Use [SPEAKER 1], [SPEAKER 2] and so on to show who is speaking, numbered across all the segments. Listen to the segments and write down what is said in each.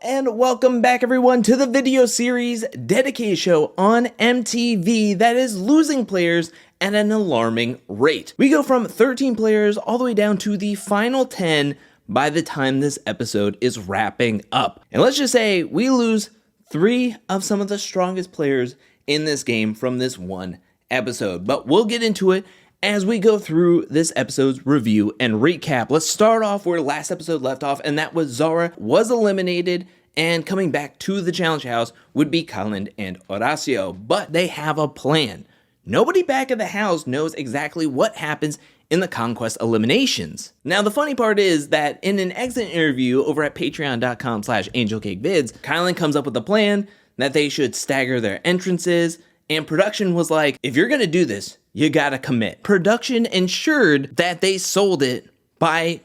[SPEAKER 1] and welcome back everyone to the video series dedicated show on MTV that is losing players at an alarming rate. We go from 13 players all the way down to the final 10 by the time this episode is wrapping up. And let's just say we lose 3 of some of the strongest players in this game from this one episode. But we'll get into it as we go through this episode's review and recap. Let's start off where last episode left off, and that was Zara was eliminated, and coming back to the challenge house would be Kyland and Horacio, but they have a plan. Nobody back at the house knows exactly what happens in the Conquest eliminations. Now, the funny part is that in an exit interview over at patreon.com/angelcakevids, Kyland comes up with a plan that they should stagger their entrances, and production was like, if you're gonna do this, you gotta commit. Production ensured that they sold it by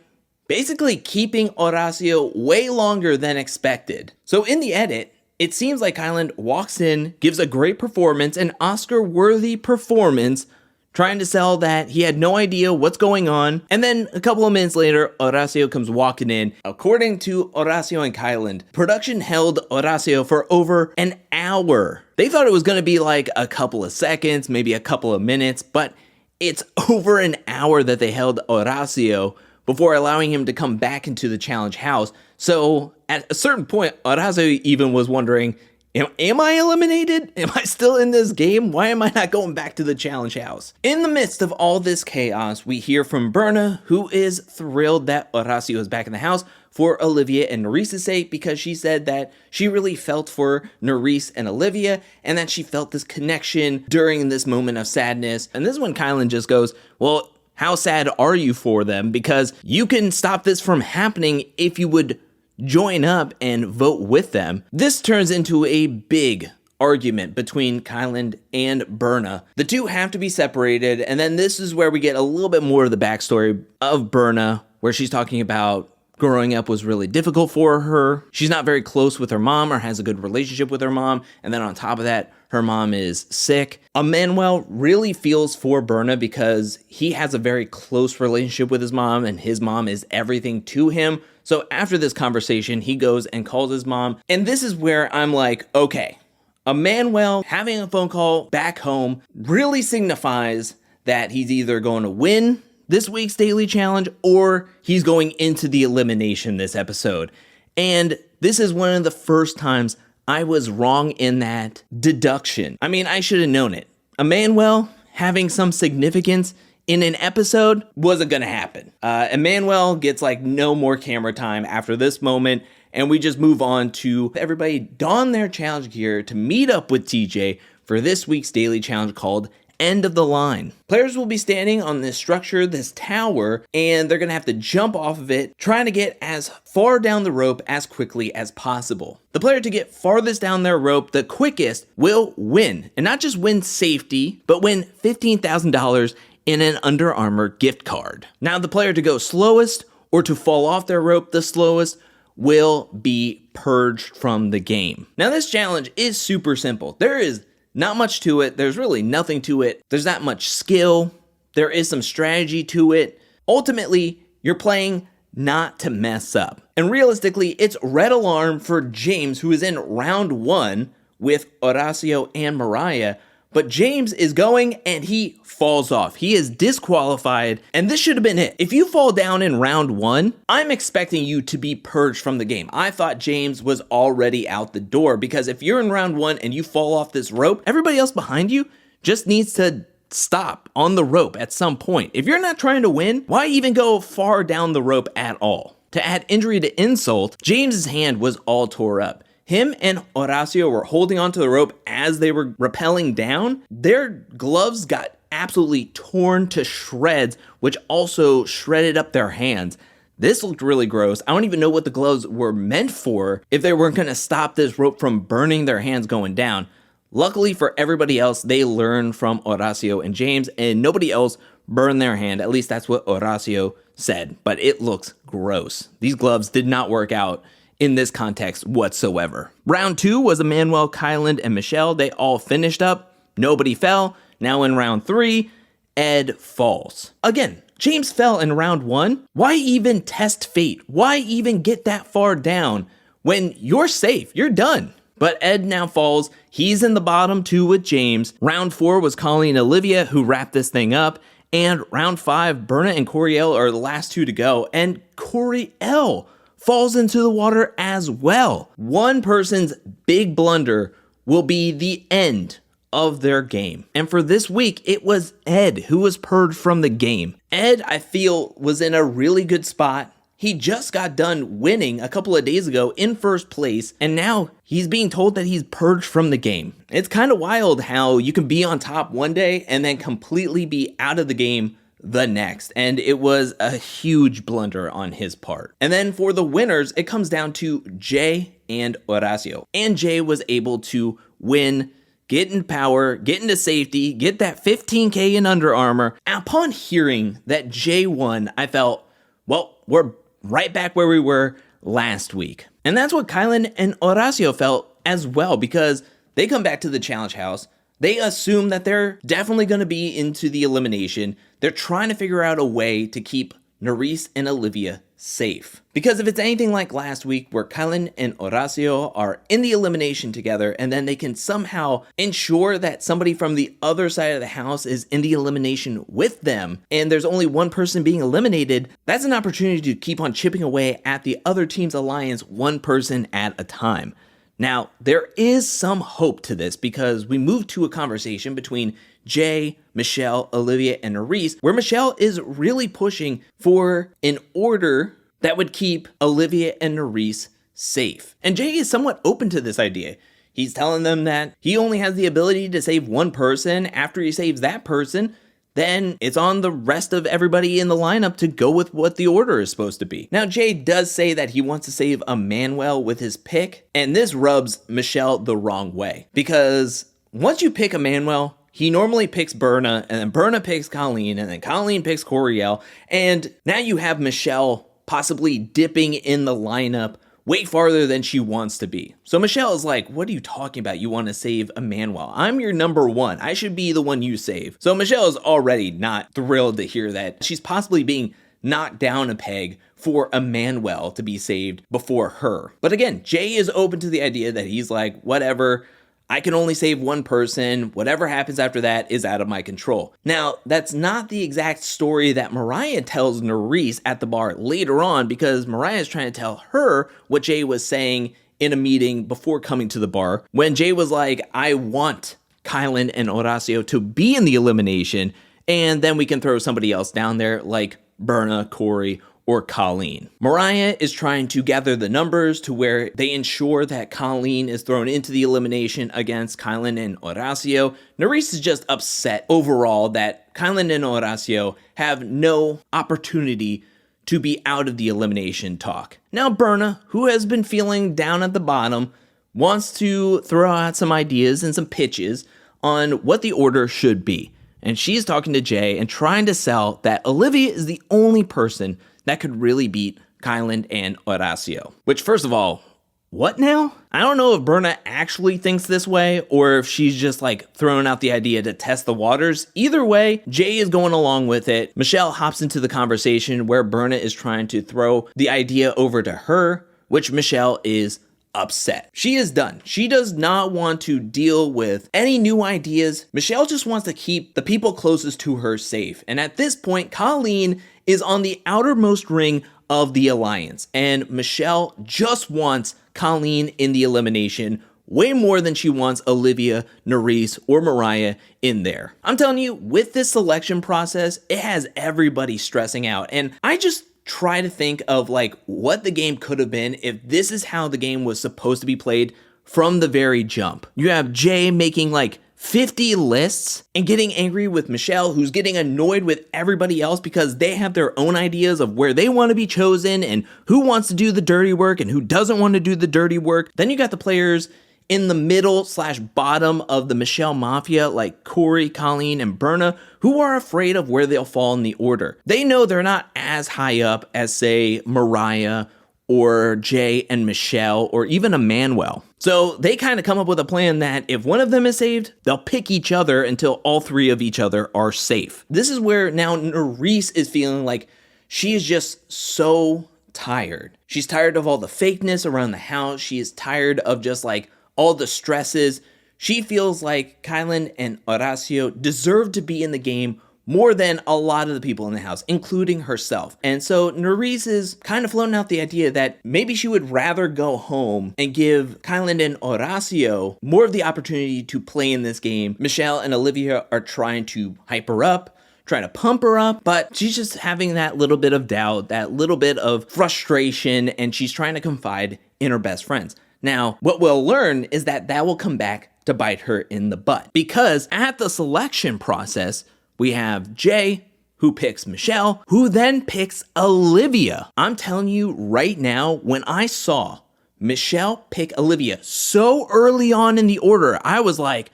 [SPEAKER 1] basically keeping Horacio way longer than expected. So in the edit, it seems like Kyland walks in, gives a great performance, an Oscar-worthy performance, trying to sell that he had no idea what's going on. And then a couple of minutes later, Horacio comes walking in. According to Horacio and Kyland, production held Horacio for over an hour. They thought it was going to be like a couple of seconds, maybe a couple of minutes, but it's over an hour that they held Horacio before allowing him to come back into the challenge house. So at a certain point, Horacio even was wondering, Am I eliminated? Am I still in this game? Why am I not going back to the challenge house? In the midst of all this chaos, we hear from Berna, who is thrilled that Horacio is back in the house for Olivia and Nerice's sake, because she said that she really felt for Nerice and Olivia, and that she felt this connection during this moment of sadness. And this is when Kyland just goes, well, how sad are you for them? Because you can stop this from happening if you would join up and vote with them. This turns into a big argument between Kyland and Berna. The two have to be separated, and then this is where we get a little bit more of the backstory of Berna, where she's talking about growing up was really difficult for her. She's not very close with her mom or has a good relationship with her mom, and then on top of that, her mom is sick. Emmanuel really feels for Berna because he has a very close relationship with his mom, and his mom is everything to him. So after this conversation, he goes and calls his mom, and this is where I'm like, okay, Emmanuel having a phone call back home really signifies that he's either going to win this week's daily challenge or he's going into the elimination this episode. And this is one of the first times I was wrong in that deduction. I mean, I should have known it. Emmanuel having some significance in an episode wasn't gonna happen. Emmanuel gets like no more camera time after this moment, and we just move on to everybody don their challenge gear to meet up with TJ for this week's daily challenge called End of the Line. Players will be standing on this structure, this tower, and they're gonna have to jump off of it, trying to get as far down the rope as quickly as possible. The player to get farthest down their rope the quickest will win, and not just win safety, but win $15,000 in an Under Armour gift card. Now the player to go slowest or to fall off their rope the slowest will be purged from the game. Now this challenge is super simple. There is not much to it. There's really nothing to it. There's not much skill. There is some strategy to it. Ultimately, you're playing not to mess up. And realistically, it's red alarm for James, who is in round 1 with Horacio and Mariah. But James is going and he falls off. He is disqualified, and this should have been it. If you fall down in round 1, I'm expecting you to be purged from the game. I thought James was already out the door, because if you're in round 1 and you fall off this rope, everybody else behind you just needs to stop on the rope at some point. If you're not trying to win, why even go far down the rope at all? To add injury to insult, James's hand was all tore up. Him and Horacio were holding onto the rope as they were rappelling down. Their gloves got absolutely torn to shreds, which also shredded up their hands. This looked really gross. I don't even know what the gloves were meant for if they weren't gonna stop this rope from burning their hands going down. Luckily for everybody else, they learned from Horacio and James, and nobody else burned their hand. At least that's what Horacio said, but it looks gross. These gloves did not work out in this context whatsoever. Round 2 was Emmanuel, Kyland, and Michelle. They all finished up. Nobody fell. Now in round 3, Ed falls. Again, James fell in round 1. Why even test fate? Why even get that far down when you're safe, you're done. But Ed now falls. He's in the bottom 2 with James. Round 4 was Colleen and Olivia, who wrapped this thing up. And round 5, Berna and Coriel are the last 2 to go. And Coriel falls into the water as well. One person's big blunder will be the end of their game. And for this week, it was Ed who was purged from the game. Ed, I feel, was in a really good spot. He just got done winning a couple of days ago in first place, and now he's being told that he's purged from the game. It's kind of wild how you can be on top one day and then completely be out of the game the next, and it was a huge blunder on his part. And then for the winners, it comes down to Jay and Horacio. And Jay was able to win, get in power, get into safety, get that 15K in Under Armour. Upon hearing that Jay won, I felt, well, we're right back where we were last week. And that's what Kylan and Horacio felt as well, because they come back to the challenge house. They assume that they're definitely going to be into the elimination. They're trying to figure out a way to keep Nerys and Olivia safe. Because if it's anything like last week where Kylan and Horacio are in the elimination together and then they can somehow ensure that somebody from the other side of the house is in the elimination with them and there's only one person being eliminated, that's an opportunity to keep on chipping away at the other team's alliance one person at a time. Now, there is some hope to this because we move to a conversation between Jay, Michelle, Olivia, and Nerys, where Michelle is really pushing for an order that would keep Olivia and Nerys safe. And Jay is somewhat open to this idea. He's telling them that he only has the ability to save one person. After he saves that person, then it's on the rest of everybody in the lineup to go with what the order is supposed to be. Now, Jay does say that he wants to save Emmanuel with his pick, and this rubs Michelle the wrong way. Because once you pick Emmanuel, he normally picks Berna, and then Berna picks Colleen, and then Colleen picks Coriel, and now you have Michelle possibly dipping in the lineup way farther than she wants to be. So Michelle is like, what are you talking about? You want to save Emmanuel? I'm your number 1. I should be the one you save. So Michelle is already not thrilled to hear that she's possibly being knocked down a peg for Emmanuel to be saved before her. But again, Jay is open to the idea that he's like, whatever, I can only save one person. Whatever happens after that is out of my control. Now, that's not the exact story that Mariah tells Nerys at the bar later on, because Mariah is trying to tell her what Jay was saying in a meeting before coming to the bar, when Jay was like, I want Kylan and Horacio to be in the elimination, and then we can throw somebody else down there like Berna, Corey, or Colleen. Mariah is trying to gather the numbers to where they ensure that Colleen is thrown into the elimination against Kylan and Horacio. Nerys is just upset overall that Kylan and Horacio have no opportunity to be out of the elimination talk. Now Berna, who has been feeling down at the bottom, wants to throw out some ideas and some pitches on what the order should be. And she's talking to Jay and trying to sell that Olivia is the only person that could really beat Kylan and Horacio. Which, first of all, what now? I don't know if Berna actually thinks this way or if she's just like throwing out the idea to test the waters. Either way, Jay is going along with it. Michelle hops into the conversation where Berna is trying to throw the idea over to her, which Michelle is upset. She is done. She does not want to deal with any new ideas. Michelle just wants to keep the people closest to her safe. And at this point, Colleen is on the outermost ring of the alliance, and Michelle just wants Colleen in the elimination way more than she wants Olivia, Nerys, or Mariah in there. I'm telling you, with this selection process, it has everybody stressing out, and I just try to think of like what the game could have been if this is how the game was supposed to be played from the very jump. You have Jay making like 50 lists and getting angry with Michelle, who's getting annoyed with everybody else because they have their own ideas of where they want to be chosen and who wants to do the dirty work and who doesn't want to do the dirty work. Then you got the players in the middle / bottom of the Michelle Mafia like Corey, Colleen, and Berna, who are afraid of where they'll fall in the order. They know they're not as high up as, say, Mariah or Jay and Michelle, or even Emmanuel. So they kind of come up with a plan that if one of them is saved, they'll pick each other until all 3 of each other are safe. This is where now Nerys is feeling like she is just so tired. She's tired of all the fakeness around the house. She is tired of just like all the stresses. She feels like Kylan and Horacio deserve to be in the game more than a lot of the people in the house, including herself. And so Nerys is kind of floating out the idea that maybe she would rather go home and give Kylan and Horacio more of the opportunity to play in this game. Michelle and Olivia are trying to hype her up, trying to pump her up, but she's just having that little bit of doubt, that little bit of frustration, and she's trying to confide in her best friends. Now, what we'll learn is that will come back to bite her in the butt, because at the selection process, we have Jay, who picks Michelle, who then picks Olivia. I'm telling you right now, when I saw Michelle pick Olivia so early on in the order, I was like,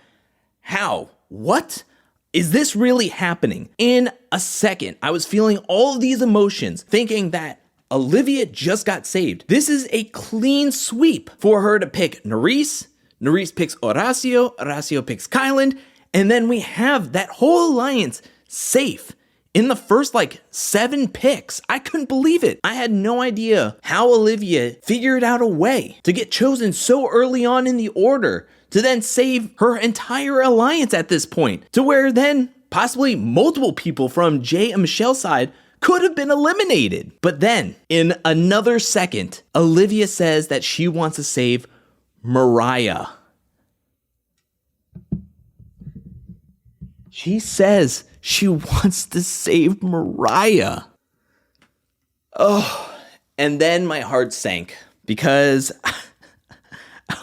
[SPEAKER 1] how? What? Is this really happening? In a second, I was feeling all of these emotions, thinking that Olivia just got saved. This is a clean sweep for her to pick Nerys. Nerys picks Horacio. Horacio picks Kylan. And then we have that whole alliance safe in the first 7 picks. I couldn't believe it. I had no idea how Olivia figured out a way to get chosen so early on in the order to then save her entire alliance at this point, to where then possibly multiple people from Jay and Michelle's side could have been eliminated. But then in another second, Olivia says that she wants to save Mariah. She says she wants to save Mariah. Oh, and then my heart sank because I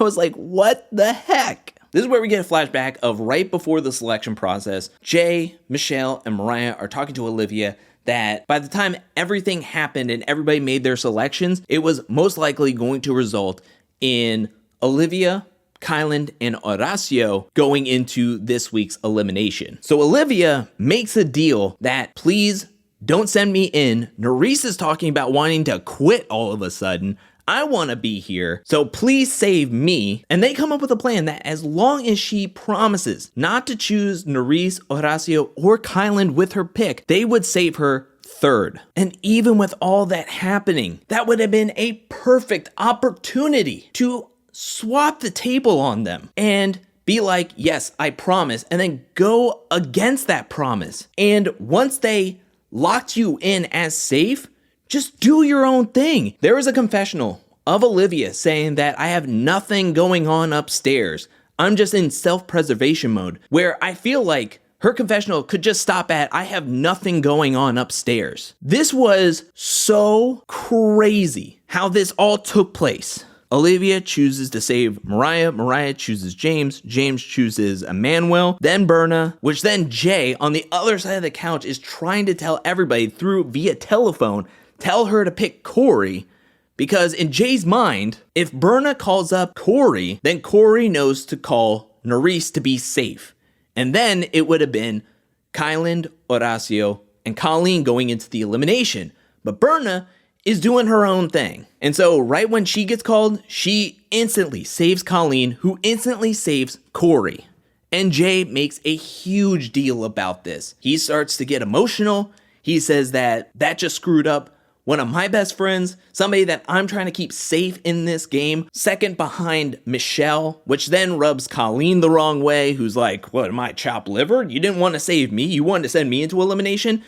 [SPEAKER 1] was like, what the heck? This is where we get a flashback of right before the selection process. Jay, Michelle, and Mariah are talking to Olivia that by the time everything happened and everybody made their selections, it was most likely going to result in Olivia, Kylan, and Horacio going into this week's elimination. So Olivia makes a deal that, please don't send me in. Nerys is talking about wanting to quit all of a sudden. I want to be here, so please save me. And they come up with a plan that as long as she promises not to choose Nerys, Horacio, or Kylan with her pick, they would save her third. And even with all that happening, that would have been a perfect opportunity to swap the table on them and be like, yes, I promise, and then go against that promise. And once they locked you in as safe, just do your own thing. There was a confessional of Olivia saying that I have nothing going on upstairs. I'm just in self-preservation mode, where I feel like her confessional could just stop at, I have nothing going on upstairs. This was so crazy how this all took place. Olivia chooses to save Mariah. Mariah chooses James. James chooses Emmanuel, then Berna, which then Jay on the other side of the couch is trying to tell everybody via telephone, tell her to pick Corey, because in Jay's mind, if Berna calls up Corey, then Corey knows to call Nerys to be safe. And then it would have been Kylan, Horacio, and Colleen going into the elimination. But Berna is doing her own thing. And so right when she gets called, she instantly saves Colleen, who instantly saves Corey. And Jay makes a huge deal about this. He starts to get emotional. He says that just screwed up one of my best friends, somebody that I'm trying to keep safe in this game, second behind Michelle, which then rubs Colleen the wrong way, who's like, what, am I chopped liver? You didn't want to save me? You wanted to send me into elimination?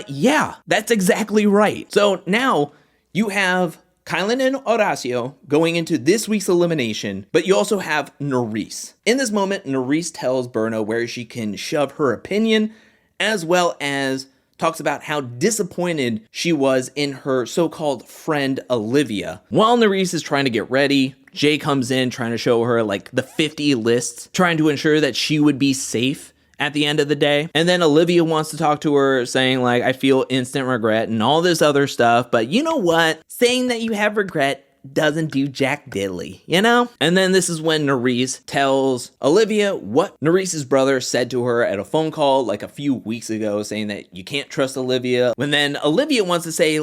[SPEAKER 1] Yeah, that's exactly right. So now you have Kylan and Horacio going into this week's elimination, but you also have Nerys. In this moment, Nerys tells Berna where she can shove her opinion, as well as talks about how disappointed she was in her so-called friend Olivia. While Nerys is trying to get ready, Jay comes in trying to show her the 50 lists, trying to ensure that she would be safe at the end of the day. And then Olivia wants to talk to her saying I feel instant regret and all this other stuff, but you know what? Saying that you have regret doesn't do jack diddly, you know? And then this is when Nerys tells Olivia what Nerys' brother said to her at a phone call a few weeks ago, saying that you can't trust Olivia. When then Olivia wants to say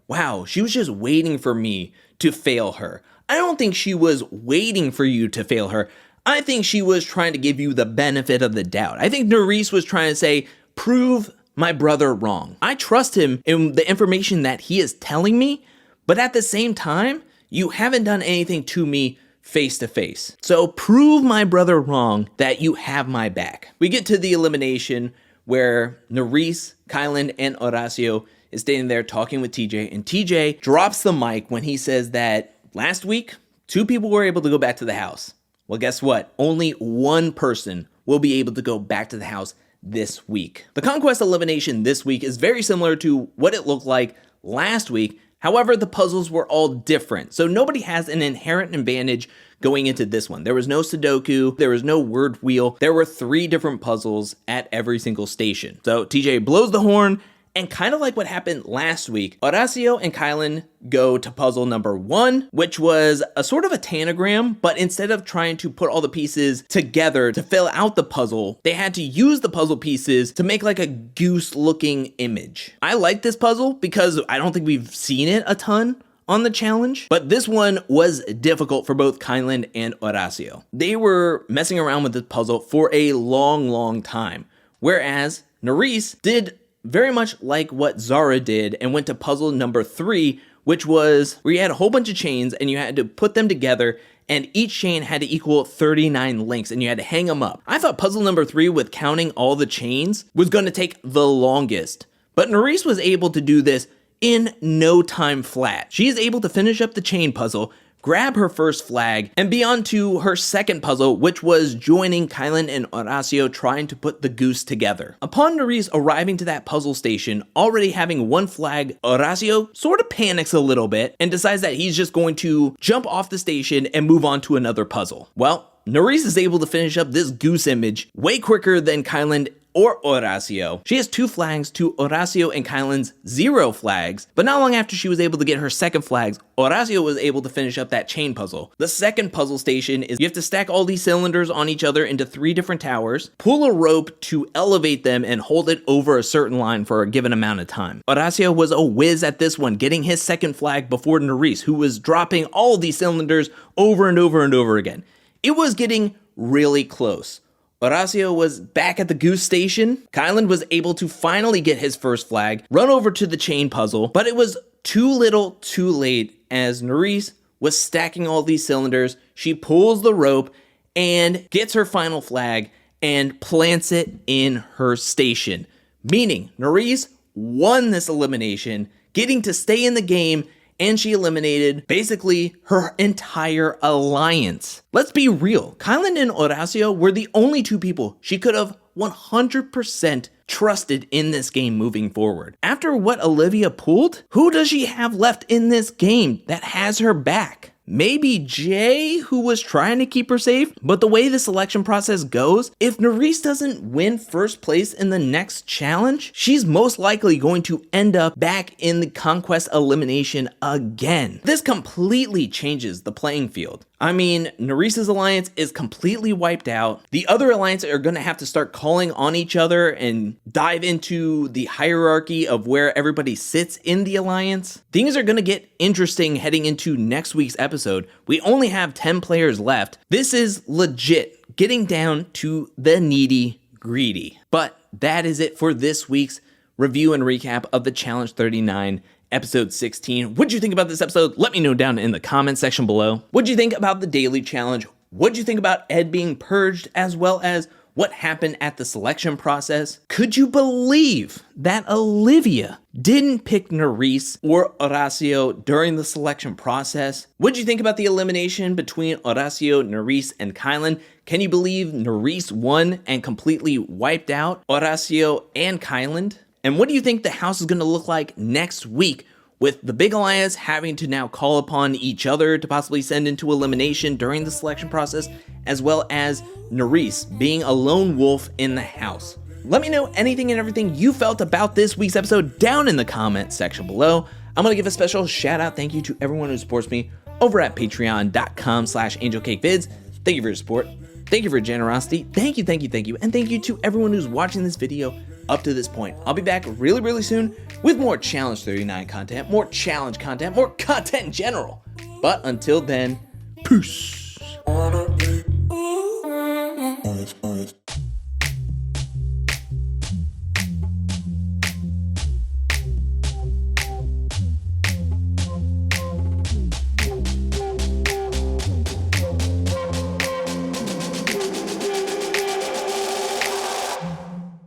[SPEAKER 1] wow, she was just waiting for me to fail her. I don't think she was waiting for you to fail her. I think she was trying to give you the benefit of the doubt. I think Nerys was trying to say, prove my brother wrong. I trust him in the information that he is telling me, but at the same time, you haven't done anything to me face to face. So prove my brother wrong that you have my back. We get to the elimination where Nurys, Kyland, and Horacio is standing there talking with TJ, and TJ drops the mic when he says that last week, 2 people were able to go back to the house. Well, guess what? Only 1 person will be able to go back to the house this week. The Conquest elimination this week is very similar to what it looked like last week. However, the puzzles were all different, so nobody has an inherent advantage going into this one. There was no Sudoku, there was no word wheel, there were 3 different puzzles at every single station. So TJ blows the horn, and kind of like what happened last week, Horacio and Kyland go to puzzle number 1, which was a sort of a tanagram, but instead of trying to put all the pieces together to fill out the puzzle, they had to use the puzzle pieces to make like a goose looking image. I like this puzzle because I don't think we've seen it a ton on the challenge, but this one was difficult for both Kyland and Horacio. They were messing around with this puzzle for a long time, whereas Nurys did very much like what Zara did and went to puzzle number 3, which was where you had a whole bunch of chains and you had to put them together, and each chain had to equal 39 links and you had to hang them up. I thought puzzle number 3 with counting all the chains was going to take the longest, but Nurys was able to do this in no time flat. She is able to finish up the chain puzzle, grab her first flag, and be on to her second puzzle, which was joining Kyland and Horacio trying to put the goose together. Upon Nurys arriving to that puzzle station, already having 1 flag, Horacio sort of panics a little bit and decides that he's just going to jump off the station and move on to another puzzle. Well, Nurys is able to finish up this goose image way quicker than Kyland or Horacio. She has 2 flags to Horacio and Kyland's 0 flags, but not long after she was able to get her second flags, Horacio was able to finish up that chain puzzle. The second puzzle station is you have to stack all these cylinders on each other into 3 different towers, pull a rope to elevate them and hold it over a certain line for a given amount of time. Horacio was a whiz at this one, getting his second flag before Nurys, who was dropping all these cylinders over and over and over again. It was getting really close. Horacio was back at the goose station. Kyland was able to finally get his first flag, run over to the chain puzzle, but it was too little too late as Nurys was stacking all these cylinders. She pulls the rope and gets her final flag and plants it in her station, meaning Nurys won this elimination, getting to stay in the game, and she eliminated basically her entire alliance. Let's be real, Kyland and Horacio were the only 2 people she could have 100% trusted in this game moving forward. After what Olivia pulled, who does she have left in this game that has her back? Maybe Jay, who was trying to keep her safe, but the way the selection process goes, if Nurys doesn't win first place in the next challenge, she's most likely going to end up back in the Conquest elimination again. This completely changes the playing field. I mean, Nurys' alliance is completely wiped out. The other alliances are going to have to start calling on each other and dive into the hierarchy of where everybody sits in the alliance. Things are going to get interesting heading into next week's episode. We only have 10 players left. This is legit getting down to the needy greedy. But that is it for this week's review and recap of the Challenge 39 Episode 16. What'd you think about this episode? Let me know down in the comment section below. What'd you think about the daily challenge? What'd you think about Ed being purged, as well as what happened at the selection process? Could you believe that Olivia didn't pick Nurys or Horacio during the selection process? What'd you think about the elimination between Horacio, Nurys, and Kyland? Can you believe Nurys won and completely wiped out Horacio and Kyland? And what do you think the house is going to look like next week, with the big alliance having to now call upon each other to possibly send into elimination during the selection process, as well as Nurys being a lone wolf in the house? Let me know anything and everything you felt about this week's episode down in the comment section below. I'm going to give a special shout out thank you to everyone who supports me over at patreon.com/angelcakevids. Thank you for your support. Thank you for your generosity. Thank you. And thank you to everyone who's watching this video up to this point. I'll be back really soon with more Challenge 39 content, more challenge content, more content in general. But until then, peace.